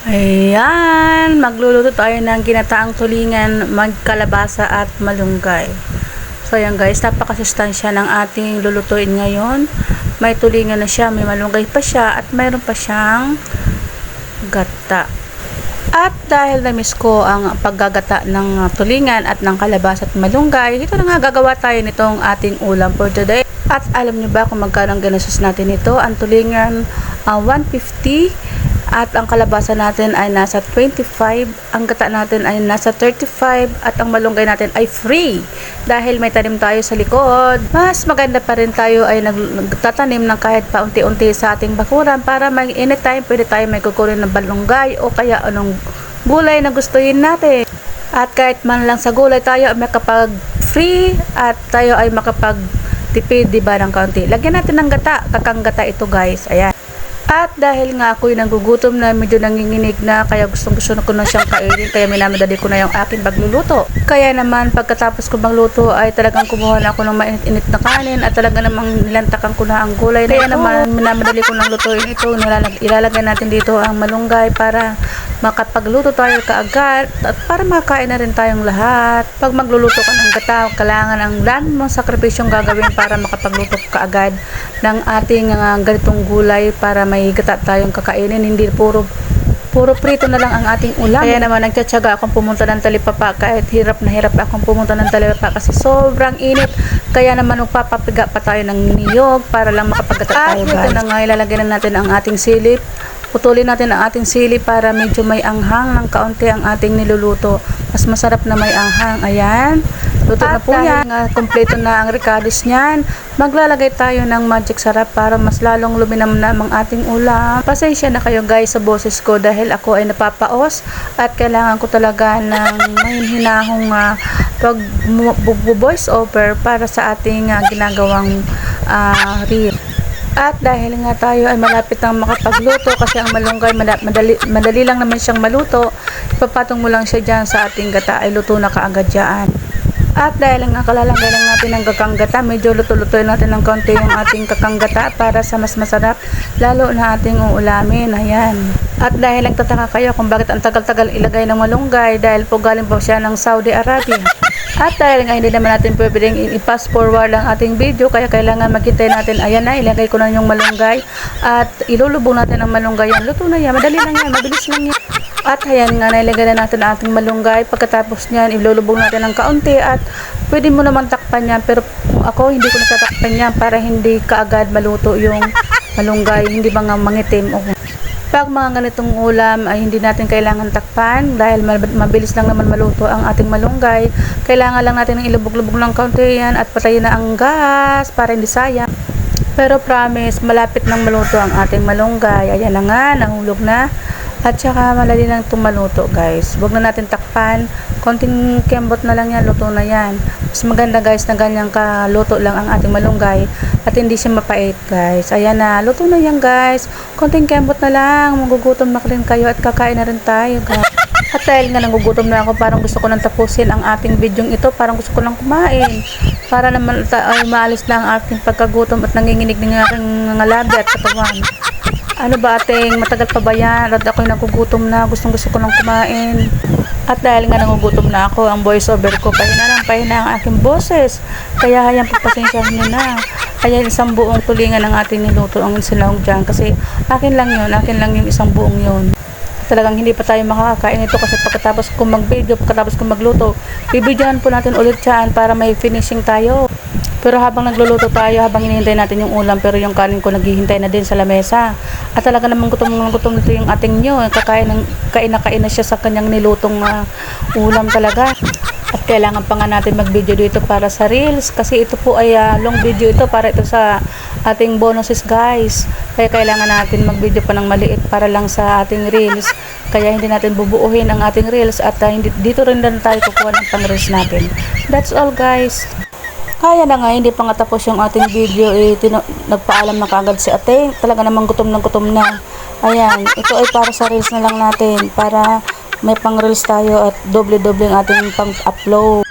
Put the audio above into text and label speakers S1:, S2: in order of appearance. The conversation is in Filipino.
S1: Ayan, magluluto tayo ng ginataang tulingan, magkalabasa at malunggay. So ayan guys, napakasustansya ng ating lulutuin ngayon. May tulingan na siya, may malunggay pa siya, at mayroon pa siyang gata. At dahil na-miss ko ang paggagata ng tulingan at ng kalabasa at malunggay, ito na nga gagawa tayo nitong ating ulam for today. At alam niyo ba kung magkano ang ginastos natin ito? Ang tulingan 150 at ang kalabasa natin ay nasa 25, ang gata natin ay nasa 35 at ang malunggay natin ay free. Dahil may tanim tayo sa likod, mas maganda pa rin tayo ay nagtatanim ng kahit paunti-unti sa ating bakuran para may anytime pwede tayo may kukunin ng malunggay o kaya anong gulay na gustuhin natin. At kahit man lang sa gulay tayo ay makapag free at tayo ay makapag tipid, diba, ng kaunti. Lagyan natin ng gata, kakang gata ito guys, ayan. At dahil nga ako'y nagugutom na, medyo nanginginig na, kaya gusto ko na siyang kainin, kaya minamadali ko na yung aking pagluluto. Kaya naman pagkatapos ko magluto ay talagang kumuha na ako ng mainit-init na kanin at talaga namang nilantakan ko na ang gulay. Kaya naman minamadali ko ng lutuin ito. Ilalagay natin dito ang malunggay para makapagluto tayo kaagad at para makain na rin tayong lahat. Pag magluluto ka ng gata, kailangan ang dami mong sakripisyong gagawin para makapagluto ka kaagad ng ating ganitong gulay para may gata tayong kakainin, hindi puro prito na lang ang ating ulam. Kaya naman nagtsatsaga akong pumunta ng Talipapa kahit hirap na hirap akong pumunta ng Talipapa kasi sobrang init. Kaya naman magpapapiga pa tayo ng niyog para lang makapagata tayo guys. At ito na nga, ilalagay na natin ang ating silip. Putulin natin ang ating sili para medyo may anghang ng kaunti ang ating niluluto. Mas masarap na may anghang. Ayan. Luto na po yan. Kompleto na ang recadis niyan. Maglalagay tayo ng magic sarap para mas lalong luminamnam ang ating ulam. Pasensya na kayo guys sa boses ko dahil ako ay napapaos at kailangan ko talaga ng mahinahong voice over para sa ating ginagawang reel. At dahil nga tayo ay malapit nang makapagluto kasi ang malunggay madali lang naman siyang maluto, ipapatong mo lang siya dyan sa ating gata ay luto na kaagad dyan. At dahil nga kalalagay lang natin ng kakanggata, medyo luto-lutoy natin ng konti yung ating kakanggata para sa mas masarap lalo na ating uulamin. Ayan. At dahil nagtataka kayo kung bakit ang tagal-tagal ilagay ng malunggay, dahil po galing po siya ng Saudi Arabia. At dahil nga hindi naman natin pwedeng i-fast forward ang ating video, kaya kailangan maghintay natin. Ayan na, ilagay ko na yung malunggay at ilulubog natin ang malunggay yan. Luto na yan, madali lang yan, mabilis lang yan. At ayan nga, nailagay na natin ang ating malunggay. Pagkatapos niyan, ilulubog natin ng kaunti at pwede mo naman takpan yan. Pero ako, hindi ko natatakpan yan para hindi kaagad maluto yung malunggay, hindi ba nga mangitim. Pag mga ganitong ulam ay hindi natin kailangan takpan dahil mabilis lang naman maluto ang ating malunggay. Kailangan lang natin ilubog-lubog ng kaunti yan at patayin na ang gas para hindi sayang. Pero promise, malapit nang maluto ang ating malunggay. Ayan na nga, nahulog na. At saka madali lang itong maluto guys. Huwag na natin takpan. Konting kembot na lang yan, luto na yan. Mas maganda guys na ganyang kaluto lang ang ating malunggay at hindi siya mapait guys. Ayan na, luto na yan guys. Konting kembot na lang, magugutom na rin kayo at kakain na rin tayo guys. At dahil nga nagugutom na ako, parang gusto ko nang tapusin ang ating video ito. Parang gusto ko lang kumain. Para naman ay maalis na ang ating pagkagutom at nanginginig ng aking mga labi at katawan. Ano ba ating, matagal pa ba yan? At ako'y nagugutom na, gusto ko lang kumain. At dahil nga nagugutom na ako, ang voice over ko, pahina ang aking boses. Kaya hayang pagpasensyahan nyo na. Kaya isang buong tulingan ng ating niluto ang sinahog dyan. Kasi akin lang yung isang buong yun. Talagang hindi pa tayo makakain ito kasi pagkatapos kong mag-video, pagkatapos kong magluto, bibidyohan po natin ulit dyan para may finishing tayo. Pero habang nagluluto tayo, habang hinihintay natin yung ulam, pero yung kanin ko naghihintay na din sa lamesa. At talaga namang gutom nito yung ating nyo. Kain na siya sa kanyang nilutong ulam talaga. At kailangan pa nga natin mag-video dito para sa reels. Kasi ito po ay long video ito para ito sa ating bonuses guys. Kaya kailangan natin mag-video pa ng maliit para lang sa ating reels. Kaya hindi natin bubuuhin ang ating reels at dito rin tayo kukuha ng pang-reels natin. That's all guys. Kaya na nga, hindi pa nga tapos yung ating video, nagpaalam na kaagad si ate. Talaga namang gutom na. Ayan, ito ay para sa reels na lang natin, para may pang reels tayo at doble-doble ang ating pang-upload.